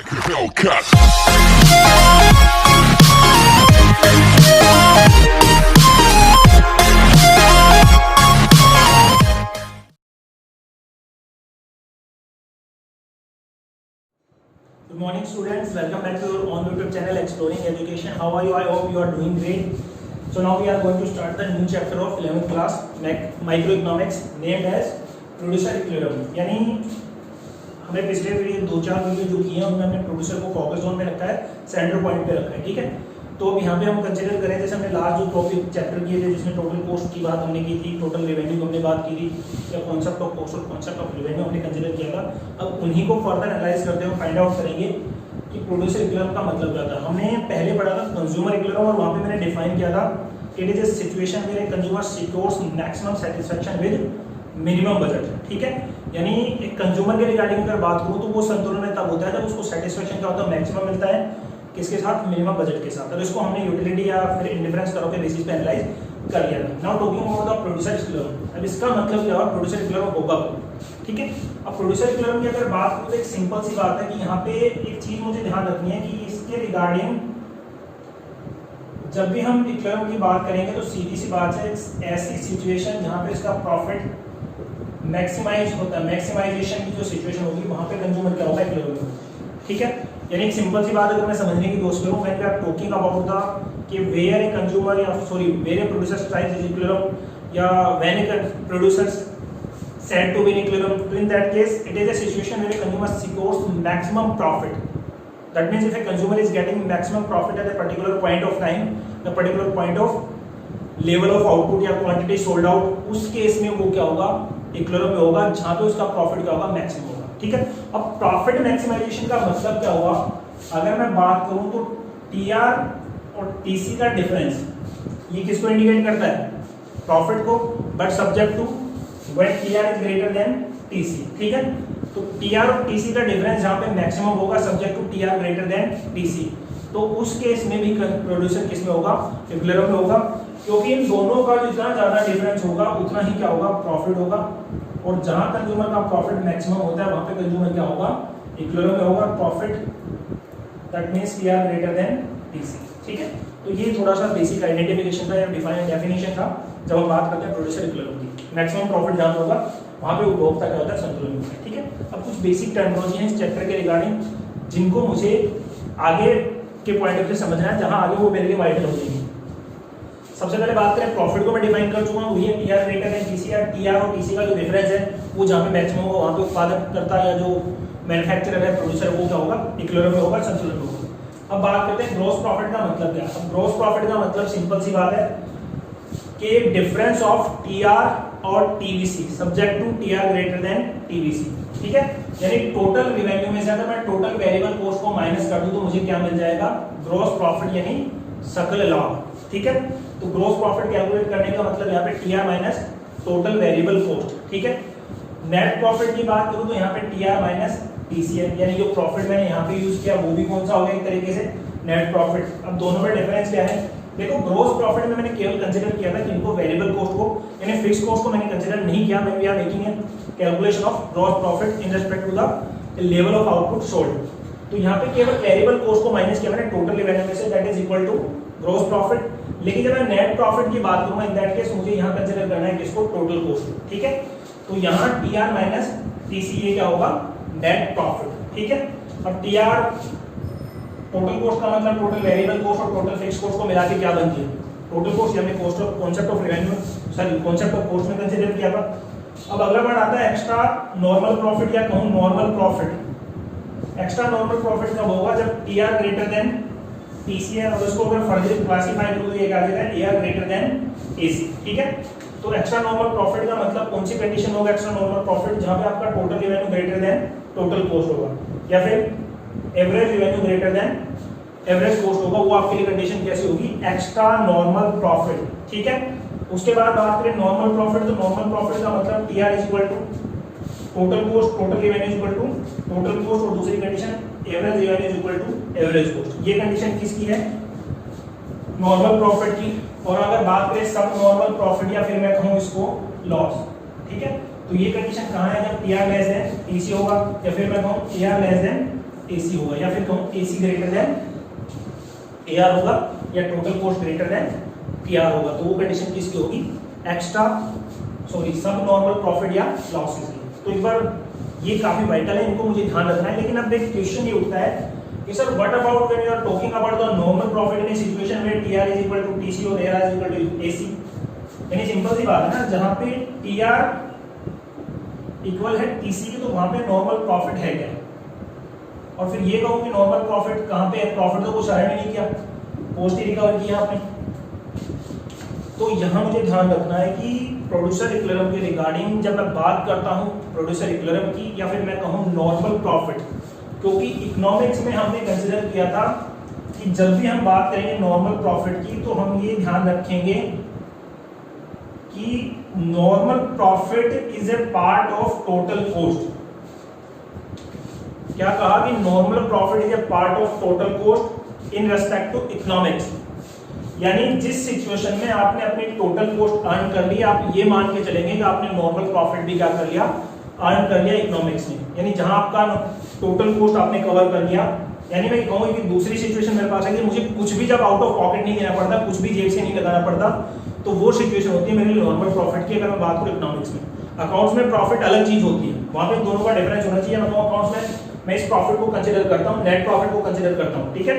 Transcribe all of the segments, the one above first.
Hellcat. Good morning students, welcome back to your own YouTube channel Exploring Education. How are you? I hope you are doing great. So now we are going to start the new chapter of 11th class microeconomics named as producer equilibrium. यानी हमने पिछले video 2-4 video जो किए हैं उनमें हमने producer को focus zone में रखा है, सेंटर पॉइंट पे रखा है, ठीक है। तो अब यहाँ पे हम कंसीडर करें जैसे हमने लास्ट जो टॉपिक चैप्टर किए थे जिसमें टोटल कॉस्ट की बात हमने की थी, टोटल रेवेन्यू की हमने बात की थी, या कॉन्सेप्ट ऑफ कॉस्ट और कॉन्सेप्ट ऑफ रेवेन्यू हमने कंसीडर किया था। अब उन्हीं को फर्दर एनालाइज करते हुए फाइंड आउट करेंगे कि प्रोड्यूसर इक्विलिब्रियम का मतलब क्या था। हमने पहले पढ़ा था कंज्यूमर इक्विलिब्रियम और वहाँ पे मैंने डिफाइन किया था it is a situation where a consumer secures maximum satisfaction with minimum budget, ठीक है। यानी एक कंज्यूमर के रिगार्डिंग अगर बात करूँ तो वो संतुलन में तब होता है जब उसको सेटिस्फैक्शन क्या होता है, मैक्सिमम मिलता है किसके साथ, मिनिमम बजट के साथ। और इसको हमने यूटिलिटी या फिर इंडिफरेंस करो के बेसिस पे एनालाइज कर लिया था। Now talking about the producer equilibrium. अब इसका मतलब क्या हुआ, प्रोड्यूसर इक्विलिब्रियम होगा, ठीक है। अब प्रोड्यूसर इक्विलिब्रियम की अगर बात करूँ तो एक सिंपल सी बात है कि यहाँ पे एक चीज मुझे ध्यान रखनी है कि इसके रिगार्डिंग जब भी हम इक्विलिब्रियम की बात करेंगे तो सीधी सी बात है, ऐसी सिचुएशन जहाँ पे इसका प्रॉफिट मैक्सिमाइज होता है, मैक्सिमाइजेशन की जो सिचुएशन होगी वहाँ पे कंज्यूमर क्या होगा, इक्विलिब्रियम, ठीक है। यानी एक सिंपल सी बात है, अगर मैं समझने की कोशिश करूं when we are talking about the कि वेयर ए कंज्यूमर या sorry where a producer price is equilibrium या when a producer said to be in equilibrium, in that case it is a situation where a consumer secures maximum profit. That means if a consumer is getting maximum profit at a particular point of time, the particular point of level of output या quantity sold out, उस case में वो क्या होगा, equilibrium में होगा जहाँ पे उसका प्रॉफिट क्या होगा, मैक्सिमम होगा, ठीक है। अब प्रॉफिट मैक्सिमाइजेशन का मतलब क्या हुआ, अगर मैं बात करूं तो टीआर और टीसी का डिफरेंस ये किसको इंडिकेट करता है, प्रॉफिट को, but subject to when TR is greater than TC, ठीक है। तो टीआर और टीसी का डिफरेंस जहां पे मैक्सिमम होगा subject to TR greater than TC, तो उस केस में भी प्रोड्यूसर किस में होगा, इक्विलिब्रियम में होगा, क्योंकि इन दोनों का जितना ज्यादा डिफरेंस होगा उतना ही क्या होगा, प्रॉफिट होगा। और जहां कंज्यूमर का प्रॉफिट मैक्सिमम होता है वहां पे कंज्यूमर क्या होगा, इक्विलिब्रियम में होगा, profit that means TR greater than TC, ठीक है। तो ये थोड़ा सा बेसिक आइडेंटिफिकेशन था या डेफिनेशन था जब हम बात करते हैं प्रोड्यूसर इक्विलिब्रियम की। मैक्सिमम प्रॉफिट जहां पे होगा वहां पे उपभोक्ता क्या होता है, संतुलन में, ठीक है। अब कुछ बेसिक टर्मिनोलॉजी है इस चैप्टर के रिगार्डिंग जिनको मुझे आगे के पॉइंट ऑफ व्यू से समझना है, जहां आगे वो मेरे लिए वाइटल हो जाएगी। सबसे पहले बात करें प्रॉफिट को मैं डिफाइन कर चुका हूं, वही है टीआर ग्रेटर देन टीसी। या टीआर और टीसी का जो डिफरेंस है वो जहां पे मैक्सिमम होगा वहां पे उत्पादक करता या जो मैन्युफैक्चरर है, प्रोड्यूसर, वो क्या होगा, इक्विलिब्रियम में होगा, संतुलन में होगा। अब बात करते हैं ग्रॉस प्रॉफिट का मतलब क्या है। अब ग्रॉस प्रॉफिट का मतलब सिंपल सी बात है कि डिफरेंस ऑफ टीआर और TVC subject to TR greater than TVC, ठीक है। यानी टोटल रेवेन्यू में से अगर मैं टोटल वेरिएबल कॉस्ट को माइनस कर दूं तो मुझे क्या मिल जाएगा, ग्रॉस प्रॉफिट यानी सकल लाभ, ठीक है। तो ग्रॉस प्रॉफिट कैलकुलेट करने का मतलब यहाँ पे TR minus total variable cost, ठीक है। नेट प्रॉफिट की बात करूं तो यहाँ पे टीआर माइनस टीसीएफ, यानी जो प्रॉफिट मैंने यहाँ पे यूज किया वो भी कौन सा हो गया, एक तरीके से नेट प्रॉफिट। अब दोनों में डिफरेंस क्या है, देखो ग्रॉस प्रॉफिट में मैंने केवल कंसीडर किया था कि इनको वेरिएबल कॉस्ट को यानी फिक्स्ड कॉस्ट को मैंने कंसीडर नहीं किया। मैं we are making a calculation of gross profit in respect to the level of output sold. तो यहाँ पे केवल वेरिएबल कॉस्ट को माइनस किया मैंने टोटल रेवेन्यू में से, that is equal to gross profit. लेकिन जब मैं नेट प्रॉफिट की बात करूंगा इन दैट केस मुझे यहाँ कंसीडर करना है किसको, टोटल कॉस्ट, ठीक है। तो यहाँ टीआर माइनस टीसी ये क्या होगा, नेट प्रॉफिट, ठीक है। अब टीआर टोटल कॉस्ट का मतलब टोटल वेरिएबल कॉस्ट और टोटल फिक्स्ड कॉस्ट को मिला के क्या बनती है, टोटल कॉस्ट, यानी cost of concept of revenue sorry concept of cost में कंसीडर किया था। अब अगला वर्ड आता है एक्स्ट्रा नॉर्मल प्रॉफिट या कहूं normal profit. Extra normal profit कब होगा, जब टीआर ग्रेटर देन टीसी है। और उसको अगर फर्दर क्लासिफाई करूं तो ये क्या देता है, टीआर ग्रेटर देन टीसी, ठीक है। तो एक्स्ट्रा नॉर्मल प्रॉफिट का मतलब कौन सी कंडीशन होगा, एक्स्ट्रा नॉर्मल प्रॉफिट जहां पे आपका total revenue greater than total cost होगा, या फिर average revenue greater than average cost होगा। वो आपके लिए कंडीशन कैसी होगी, एक्स्ट्रा नॉर्मल प्रॉफिट, ठीक है। उसके बाद बात करें नॉर्मल प्रॉफिट, तो नॉर्मल प्रॉफिट का मतलब TR is equal to total cost, total revenue is equal to total cost, और दूसरी condition average revenue is equal to average cost. ये कंडीशन किसकी है, नॉर्मल प्रॉफिट की। और अगर बात करें सब नॉर्मल प्रॉफिट या फिर मैं कहूं इसको लॉस, ठीक है। तो ये कंडीशन कहां है, जब टीआर लेस देन टीसी होगा, या फिर मैं कहूं टीआर लेस देन AC होगा, या फिर कहूँ AC ग्रेटर देन AR होगा, या total cost greater than PR होगा। तो वो कंडीशन किसकी होगी? सब नॉर्मल प्रॉफिट या लॉस की। तो एक बार ये काफी वाइटल है, इनको मुझे ध्यान रखना है। लेकिन अब एक क्वेश्चन ये उठता है कि sir what about when you are talking about the normal profit in a situation where TR is equal to TC और AR is equal to AC। यानी सिंपल सी बात है ना, जहां पे TR इक्वल है TC के, तो वहां पे नॉर्मल प्रॉफिट है क्या? और फिर ये कहूं कि नॉर्मल प्रॉफिट कहां पे है? प्रॉफिट तो कुछ अर्न ही नहीं किया, कॉस्ट ही रिकवर किया आपने। तो यहाँ मुझे ध्यान रखना है कि प्रोड्यूसर इक्विलिब्रियम के रिगार्डिंग जब मैं बात करता हूँ प्रोड्यूसर इक्विलिब्रियम की, या फिर मैं कहूँ नॉर्मल प्रॉफिट, क्योंकि इकोनॉमिक्स में हमने कंसीडर किया था कि जब भी हम बात करेंगे नॉर्मल प्रॉफिट की, तो हम ये ध्यान रखेंगे कि normal profit is a part of total cost. क्या कहा कि normal profit is a part of total cost in respect to economics. यानी जिस सिचुएशन में आपने अपनी टोटल कॉस्ट अर्न कर ली, आप ये मान के चलेंगे कि आपने नॉर्मल प्रॉफिट भी क्या कर लिया? अर्न कर लिया इकोनॉमिक्स में। यानी जहां आपका टोटल कॉस्ट आपने कवर कर लिया, यानी मैं कहूंगा कि दूसरी सिचुएशन मेरे पास है कि मुझे कुछ भी जब आउट ऑफ पॉकेट नहीं देना पड़ता, कुछ भी जेब से नहीं लगाना पड़ता, तो वो सिचुएशन होती है मेरे लिए नॉर्मल प्रॉफिट की। अगर मैं बात करूं इकोनॉमिक्स में, अकाउंट्स में प्रॉफिट अलग चीज होती है, वहां पे दोनों का डिफरेंस होना चाहिए। मतलब अकाउंट्स में मैं इस प्रॉफिट को कंसीडर करता हूं, नेट प्रॉफिट को कंसीडर करता हूं, ठीक है।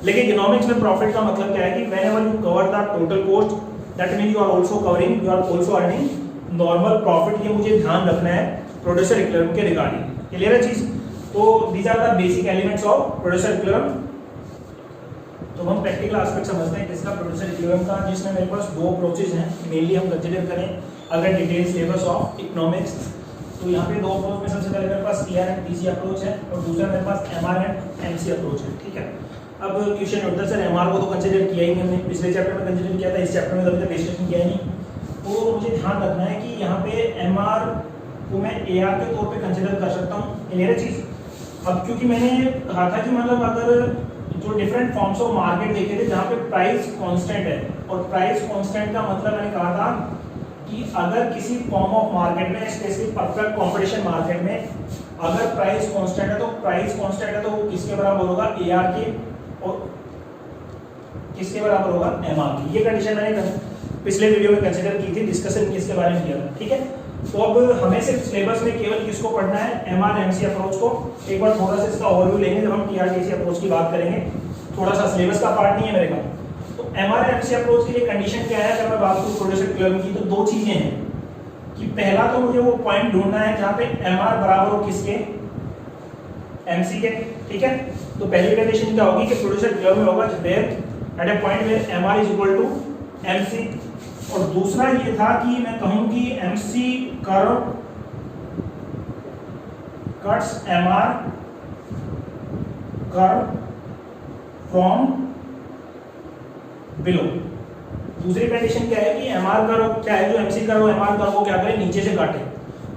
लेकिन इकोनॉमिक्स में प्रॉफिट का मतलब क्या है कि whenever you cover the total cost, that means you are also covering, you are also earning normal profit. ये मुझे ध्यान रखना है प्रोड्यूसर इक्विलिब्रियम के रिगार्डिंग। क्लियर है चीज? तो these are the basic elements of producer equilibrium. तो हम प्रैक्टिकल एस्पेक्ट समझते हैं किसका? प्रोड्यूसर इक्विलिब्रियम का, जिसमें मेरे पास दो अप्रोचेस हैं मेनली हम कंसीडर करें अगर डिटेल सिलेबस ऑफ इकोनॉमिक्स। तो यहाँ पे दो अप्रोच में सबसे पहले मेरे पास TR एंड TC अप्रोच है, और दूसरा मेरे पास MR एंड MC अप्रोच है, ठीक है। अब क्वेश्चन उठता है सर MR को तो कंसीडर किया ही नहीं हमने, पिछले चैप्टर में कंसीडर किया था, इस चैप्टर में अभी तक डिस्कशन किया ही नहीं। तो मुझे ध्यान रखना है कि यहाँ पे MR को मैं AR के तौर पे कंसीडर कर सकता हूँ। क्लियर है चीज? अब क्योंकि मैंने कहा था कि मतलब अगर जो डिफरेंट फॉर्म्स ऑफ मार्केट देखे थे जहाँ पे प्राइस कांस्टेंट है, और प्राइस कांस्टेंट का मतलब मैंने कहा था कि अगर किसी फॉर्म ऑफ मार्केट में, स्पेशली परफेक्ट कंपटीशन मार्केट में, अगर प्राइस कांस्टेंट है तो वो किसके बराबर होगा? AR के, और किसके बराबर होगा? MR की। ये कंडीशन मैंने पिछले वीडियो में कंसीडर की थी, डिस्कशन किसके बारे में किया था, ठीक है। तो अब हमें सिर्फ सिलेबस में केवल किसको पढ़ना है? MR MC अप्रोच को। एक बार थोड़ा सा इसका ओवरव्यू लेंगे जब हम TR TC अप्रोच की बात करेंगे, थोड़ा सा सिलेबस का पार्ट नहीं है मेरे का। तो MR MC अप्रोच के लिए कंडीशन क्या है? अगर मैं बात करूं प्रोड्यूसर इक्विलिब्रियम की, तो दो चीजें हैं कि पहला तो मुझे वो पॉइंट ढूंढना है जहां पे MR बराबर हो किसके? MC के, ठीक है। तो पहली कंडीशन क्या होगी कि प्रोड्यूसर इक्विलिब्रियम होगा where at a point where MR is equal to MC। और दूसरा ये था कि मैं कहूं कि MC curve cuts MR curve from below. दूसरी कंडीशन क्या है कि MR कर्व क्या है, जो MC कर्व MR कर्व को क्या करे? नीचे से काटे,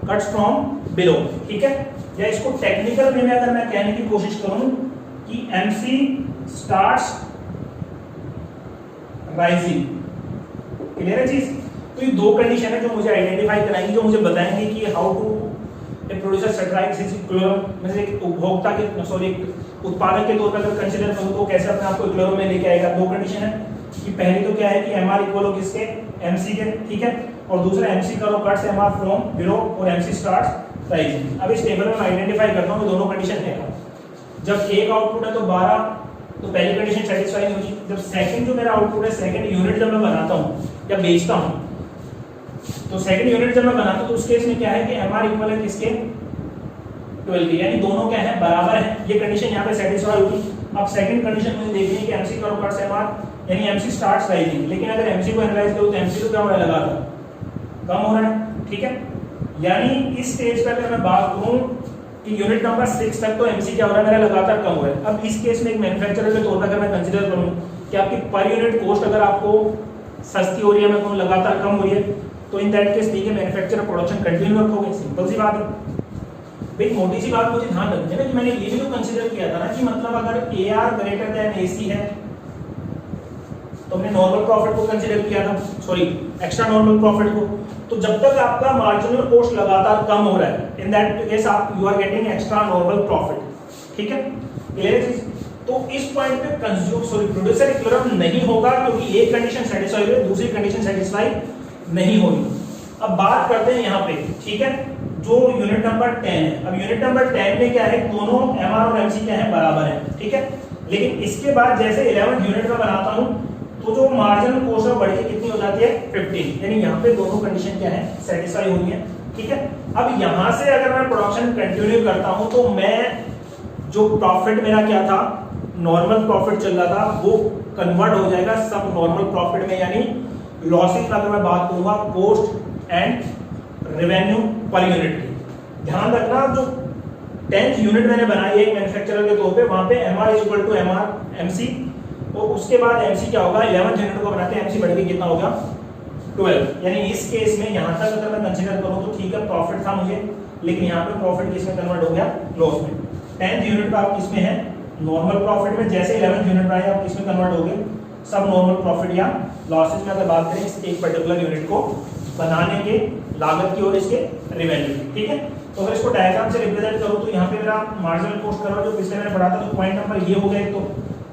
कट्स फ्रॉम बिलो, ठीक है। या इसको टेक्निकल में अगर मैं कहने की कोशिश करूं कि MC स्टार्ट्स राइजिंग। क्लियर है चीज? तो ये दो कंडीशन है जो मुझे आइडेंटिफाई कराएंगी, जो मुझे बताएंगे कि how to a producer satisfies his equilibrium, मतलब एक उपभोक्ता के एक उत्पादक के तौर पर अगर कंसीडर करूं तो कैसे अपने आप को इक्विलिब्रियम में लेके आएगा। दो कंडीशन है कि पहली तो क्या है कि MR इक्वल हो किसके? MC के, ठीक है। और दूसरा MC curve cuts MR from below और MC स्टार्ट्स राइजिंग। अब इस टेबल में मैं आइडेंटिफाई करता हूं कि दोनों कंडीशन है। जब एक आउटपुट है तो 12, तो पहली कंडीशन सेटिस्फाई नहीं होगी। जब सेकंड जो मेरा आउटपुट है, सेकंड यूनिट जब मैं बनाता हूं या बेचता हूं, तो सेकंड यूनिट जब मैं बनाता हूं तो उस केस में क्या है कि MR इक्वल है किसके? 12 के, यानी दोनों क्या है? बराबर है। ये कंडीशन यहाँ पे सेटिस्फाई होगी। अब सेकंड कंडीशन मुझे देखनी है कि MC कर्व कट्स MR, यानी MC स्टार्ट्स राइजिंग। लेकिन अगर MC को एनालाइज करूं तो MC तो क्या हो रहा है? लगातार कम हो रहा है, ठीक है। यानी इस स्टेज पर अगर मैं बात करूं कि यूनिट नंबर 6 तक तो MC क्या हो रहा है? मेरा लगातार कम हो रहा है। अब इस केस में एक मैन्युफैक्चरर के तौर पर अगर मैं कंसीडर करूं कि आपकी पर यूनिट कॉस्ट अगर आपको सस्ती हो रही है, मैं कहूं लगातार कम हो रही है, तो इन दैट केस ठीक है, मैन्युफैक्चरर प्रोडक्शन कंटिन्यू रखोगे, सिंपल सी बात है। भाई मोटी सी बात मुझे ध्यान रखनी है ना कि मैंने ये भी तो कंसीडर किया था ना कि मतलब अगर AR ग्रेटर देन AC है तो हमने नॉर्मल प्रॉफिट को कंसीडर किया था, सॉरी एक्स्ट्रा नॉर्मल प्रॉफिट को। तो जब तक आपका मार्जिनल कॉस्ट लगातार कम हो रहा है, इन दैट केस आप you are getting extra normal profit, ठीक है, क्लियर चीज। तो इस पॉइंट पे प्रोड्यूसर इक्विलिब्रियम नहीं होगा क्योंकि एक कंडीशन सेटिस्फाई हुई है, दूसरी कंडीशन सेटिस्फाई नहीं होगी। अब बात करते हैं यहाँ पे, ठीक है, जो यूनिट नंबर 10 है। अब यूनिट नंबर 10 में क्या है, दोनों एमआर और एमसी क्या है, बराबर है, ठीक है। लेकिन इसके बाद जैसे 11th यूनिट में बनाता हूँ तो जो मार्जिनल कॉस्ट बढ़ के कितनी हो जाती है, 15, यानी यहाँ पे दोनों कंडीशन क्या है, सेटिस्फाई हो रही है, ठीक है। अब यहाँ से अगर मैं प्रोडक्शन कंटिन्यू करता हूँ तो मैं जो प्रॉफिट मेरा क्या था, नॉर्मल प्रॉफिट चल रहा था, वो कन्वर्ट हो जाएगा सब नॉर्मल प्रॉफिट में, यानी लॉसेस में अगर मैं बात करूंगा cost and revenue per unit की। ध्यान रखना जो 10th यूनिट मैंने बनाई है मैन्युफैक्चरर के तौर पे, वहां पे MR is equal to MR MC, और उसके बाद एमसी क्या होगा, 11th यूनिट को बनाते हैं एमसी बढ़ के कितना होगा, 12। यानी इस केस में यहां तक अगर मैं कंसीडर करूं तो ठीक है, प्रॉफिट था मुझे, लेकिन यहाँ पे प्रॉफिट किसमें कन्वर्ट हो गया, लॉस में। 10th यूनिट पे आप किसमें है, नॉर्मल प्रॉफिट में, जैसे 11th यूनिट पे आप किसमें कन्वर्ट हो गए, सब नॉर्मल प्रॉफिट या लॉसेस में। अगर बात करें इस एक पर्टिकुलर यूनिट को बनाने के लागत की और इसके रेवेन्यू की, ठीक है। तो अगर इसको डायग्राम से रिप्रेजेंट करूं तो यहाँ पे मेरा मार्जिनल कॉस्ट करो जो पिछले मैंने पढ़ा था, तो पॉइंट नंबर ये हो गया, तो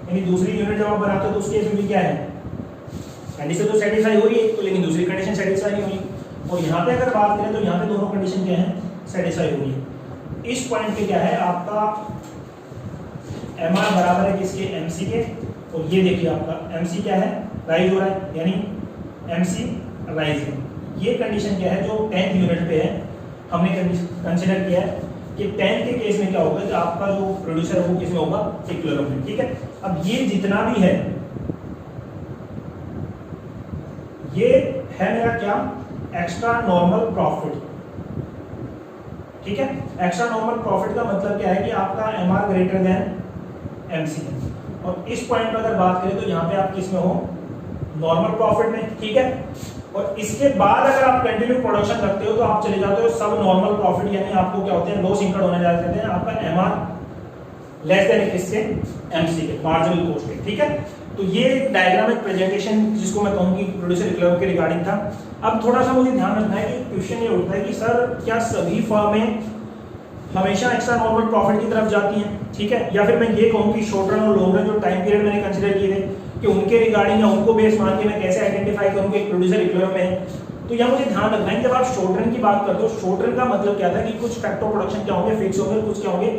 यानी दूसरी यूनिट जब आप बनाते हो तो उसके इसमें भी क्या है, कंडीशन तो सेटिस्फाई हो रही है, तो लेकिन दूसरी कंडीशन सेटिस्फाई नहीं हुई। और यहाँ पे अगर बात करें तो यहाँ पे दोनों कंडीशन क्या है, सेटिस्फाई हो रही है। इस पॉइंट पे क्या है, आपका एमआर बराबर है किसके, एमसी के, और ये देखिए आपका एमसी क्या है, राइज हो रहा है, यानी एमसी राइज है। ये कंडीशन क्या है जो 10th यूनिट पे है, हमने कंसीडर किया है कि 10th के केस में क्या होगा कि आपका जो प्रोड्यूसर है वो किसमें होगा, इक्विलिब्रियम में, ठीक है। अब ये जितना भी है ये है मेरा क्या, एक्स्ट्रा नॉर्मल प्रॉफिट, ठीक है। एक्स्ट्रा नॉर्मल प्रॉफिट का मतलब क्या है कि आपका एमआर ग्रेटर देन एमसी है, और इस पॉइंट पर अगर बात करें तो यहाँ पे आप किसमें हो, नॉर्मल प्रॉफिट में, ठीक है। और इसके बाद अगर आप कंटिन्यू प्रोडक्शन रखते हो तो आप चले जाते हो सब नॉर्मल प्रॉफिट, यानी आपको क्या होते हैं, लॉस इंकर्ड होने जाते हैं, आपका एमआर लेस देन किससे, एमसी के, मार्जिनल कॉस्ट के, ठीक है। तो ये डायग्राम एक प्रेजेंटेशन जिसको मैं कहूंगी प्रोड्यूसर इक्विलिब्रियम के रिगार्डिंग था। अब थोड़ा सा मुझे ध्यान रखना है कि क्वेश्चन ये उठता है कि सर क्या सभी फर्में हमेशा एक्स्ट्रा नॉर्मल प्रॉफिट की तरफ जाती हैं, ठीक है, या फिर मैं ये कहूँ कि शॉर्ट रन और लॉन्ग रन जो टाइम पीरियड मैंने कंसीडर किए थे कि उनके रिगार्डिंग या उनको बेस मान के मैं कैसे आइडेंटिफाई करूँ कि एक प्रोड्यूसर इक्विलिब्रियम में है। तो यहाँ मुझे ध्यान रखना है जब आप शॉर्ट रन की बात करते हो, शॉर्ट रन का मतलब क्या था कि कुछ फैक्टर प्रोडक्शन क्या होंगे, फिक्स होंगे, कुछ क्या होंगे,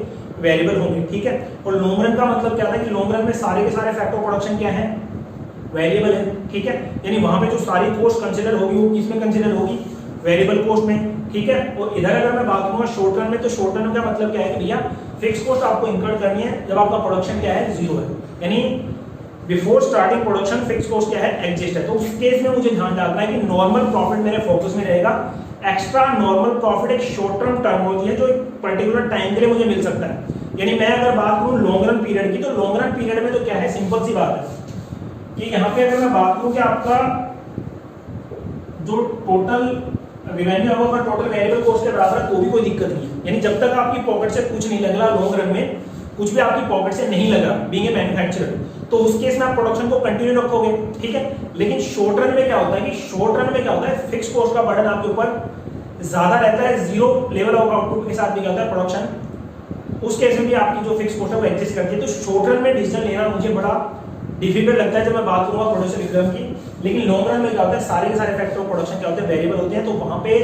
वेरिएबल होंगे, ठीक है। और लॉन्ग रन का मतलब क्या था कि लॉन्ग रन में सारे के सारे फैक्टर प्रोडक्शन क्या है, वेरिएबल है, ठीक है। यानी वहां पे जो सारी कॉस्ट कंसीडर होगी वो किसमें कंसीडर होगी, वेरिएबल कॉस्ट में, ठीक है। और इधर अगर मैं बात करूंगा शॉर्ट रन में, तो शॉर्ट रन का मतलब क्या है कि भैया फिक्स कॉस्ट आपको इंकर्ड करनी है जब आपका प्रोडक्शन क्या है, जीरो है, यानी before starting production fix cost क्या है, एग्जिस्ट है। तो उस केस में मुझे ध्यान रखना है कि नॉर्मल प्रॉफिट मेरे फोकस में रहेगा। एक्स्ट्रा नॉर्मल प्रॉफिट एक शॉर्ट टर्म टर्मिनोलॉजी है जो एक पर्टिकुलर टाइम के लिए मुझे मिल सकता है। यानी मैं अगर बात करूं लॉन्ग रन पीरियड की, तो लॉन्ग रन पीरियड में तो क्या है, सिंपल सी बात है कि यहाँ पे अगर मैं बात करूं कि आपका जो टोटल रेवेन्यू है वो टोटल वेरिएबल कॉस्ट के बराबर है तो भी कोई दिक्कत नहीं है। यानी जब तक आपकी पॉकेट से कुछ नहीं लग रहा, लॉन्ग रन में कुछ भी आपकी पॉकेट से नहीं लग रहा बीइंग ए मैन्युफैक्चरर, तो उस केस में आप प्रोडक्शन को कंटिन्यू रखोगे, ठीक है। लेकिन शॉर्ट रन में क्या होता है कि शॉर्ट रन में क्या होता है, फिक्स कॉस्ट का बर्डन आपके ऊपर ज्यादा रहता है, जीरो लेवल ऑफ आउटपुट के साथ भी क्या होता है प्रोडक्शन, उस केस में भी आपकी जो फिक्स कॉस्ट है वो एग्जिस्ट करती है। तो शॉर्ट रन में डिसीजन लेना मुझे बड़ा डिफिकल्ट लगता है जब मैं बात करूंगा प्रोड्यूसर इक्विलिब्रियम की। लेकिन लॉन्ग रन में क्या होता है, सारे के सारे फैक्टर ऑफ प्रोडक्शन क्या होते हैं, वेरिएबल होते हैं। तो वहां पे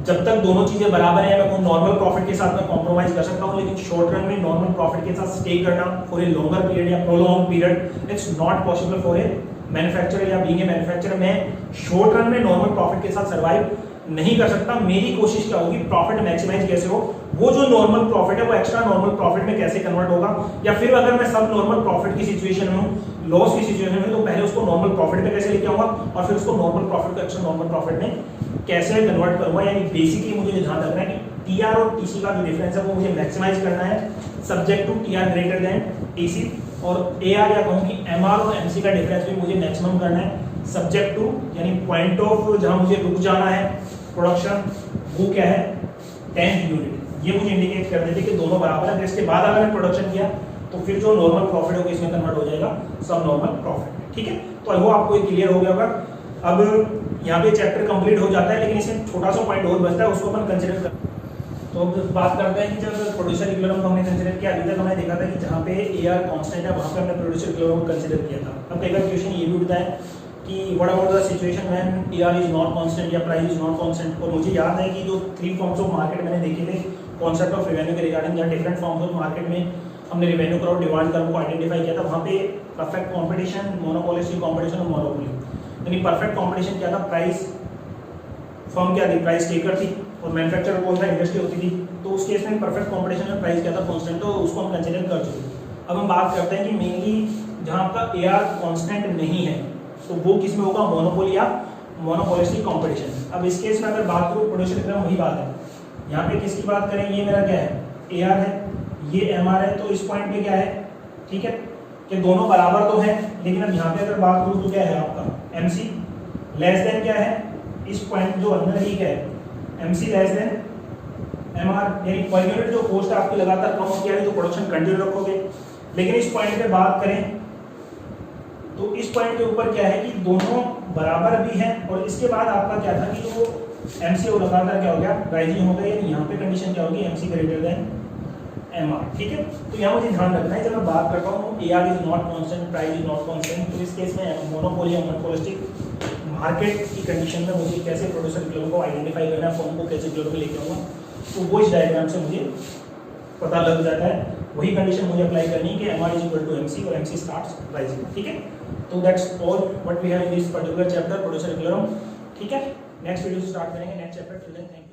जब तक दोनों चीजें बराबर है, मैं नॉर्मल प्रॉफिट के साथ में कॉम्प्रोमाइज कर सकता हूं, लेकिन शॉर्ट रन में नॉर्मल प्रॉफिट के साथ स्टे करना फॉर ए लॉन्गर पीरियड या prolong period it's not possible for a manufacturer या बीइंग ए मैन्युफैक्चरर। मैं शॉर्ट रन में नॉर्मल प्रॉफिट के साथ सर्वाइव नहीं कर सकता। मेरी कोशिश क्या होगी, प्रॉफिट मैक्सिमाइज कैसे हो, वो जो नॉर्मल प्रॉफिट है वो एक्स्ट्रा नॉर्मल प्रॉफिट में कैसे कन्वर्ट होगा, या फिर अगर मैं सब नॉर्मल प्रॉफिट की सिचुएशन में हूं, लॉस की सिचुएशन में, तो पहले उसको नॉर्मल प्रॉफिट में कैसे लेके आऊंगा और फिर उसको नॉर्मल प्रॉफिट को एक्स्ट्रा नॉर्मल प्रॉफिट में कैसे कन्वर्ट करूंगा। यानी बेसिकली मुझे ध्यान रखना है कि टीआर और टीसी का जो डिफरेंस है वो मुझे मैक्सिमाइज करना है subject to TR greater than TC, और एआर या कहूं कि एमआर और एमसी का डिफरेंस भी मुझे मैक्सिमम करना है सब्जेक्ट टू, यानी पॉइंट ऑफ जहां मुझे रुक जाना है प्रोडक्शन वो क्या है 10th यूनिट। ये मुझे इंडिकेट कर देते कि दोनों बराबर है। इसके बाद अगर मैं प्रोडक्शन किया तो फिर जो नॉर्मल प्रॉफिट होगा इसमें कन्वर्ट हो जाएगा सब नॉर्मल प्रॉफिट, ठीक है। तो वो आपको क्लियर हो गया होगा। अब यहाँ पे चैप्टर कंप्लीट हो जाता है, लेकिन इसमें छोटा सा पॉइंट और बचता है, उसको अपन कंसीडर कर। तो अब बात करते हैं कि जब प्रोड्यूसर इक्विलिब्रियम को हमने कंसीडर किया, अभी तक हमने देखा था कि जहाँ पे AR कांस्टेंट है वहाँ पे हमने प्रोड्यूसर इक्विलिब्रियम को कंसीडर किया था। अब कई बार क्वेश्चन ये भी उठता है कि what about the situation when AR is not constant या प्राइस इज नॉट कांस्टेंट। और मुझे याद है कि जो 3 फॉर्म्स ऑफ मार्केट मैंने देखे थे कॉन्सेप्ट ऑफ रेवेन्यू के रिगार्डिंग, या डिफरेंट फॉर्म्स ऑफ मार्केट में हमने रेवेन्यू कर्व, डिमांड कर्व को आइडेंटिफाई किया था। वहाँ पे परफेक्ट कॉम्पिटिशन, मोनोपोलिस्टिक कॉम्पिटिशन और मोनोपोली। यानी परफेक्ट कॉम्पिटिशन क्या था, प्राइस फर्म क्या थी, प्राइस टेकर थी, और मैन्युफैक्चरर कौन था, इंडस्ट्री होती थी। तो उस केस में परफेक्ट कॉम्पिटिशन में प्राइस क्या था, कांस्टेंट, तो उसको हम कंसीडर कर चुके। अब हम बात करते हैं कि मेनली जहाँ आपका AR कांस्टेंट नहीं है तो वो किस में होगा, मोनोपोली या मोनोपोलिस्टिक कॉम्पिटिशन। अब इस केस में अगर बात करूँ प्रोड्यूसर इक्विलिब्रियम, वही बात है। यहाँ पे किसकी बात करें, ये मेरा क्या है, AR है, ये MR है। तो इस पॉइंट पे क्या है, ठीक है, कि दोनों बराबर तो है, लेकिन अब यहाँ पे अगर बात करूँ तो क्या है आपका MC लेस देन क्या है, इस पॉइंट जो अंदर ही क्या है, MC लेस देन MR, यानी पर यूनिट जो कॉस्ट आपकी लगातार कम होती है तो प्रोडक्शन कंटिन्यू रखोगे। लेकिन इस पॉइंट पे बात करें तो इस पॉइंट के ऊपर क्या है कि दोनों बराबर भी हैं, और इसके बाद आपका क्या था कि जो MC वो लगातार क्या हो गया, राइजिंग हो गया। यानी यहाँ पे कंडीशन क्या होगी, MC ग्रेटर देन MR, ठीक है। तो यहाँ मुझे ध्यान रखना है जब मैं बात करता हूँ AR is not constant, price is not constant, तो इस केस में मोनोपोली या मोनोपोलिस्टिक मार्केट की कंडीशन में मुझे कैसे प्रोड्यूसर इक्विलिब्रियम को आइडेंटिफाई करना है, फॉर्म को कैसे इक्विलिब्रियम में लेके आऊँगा, तो वो इस डायग्राम से मुझे पता लग जाता है। वही कंडीशन मुझे अप्लाई करनी है कि MR is equal to MC और MC स्टार्ट्स राइजिंग, ठीक है। तो that's all what we have in this particular chapter producer equilibrium, ठीक है। नेक्स्ट वीडियो स्टार्ट करेंगे नेक्स्ट चैप्टर। Thank you.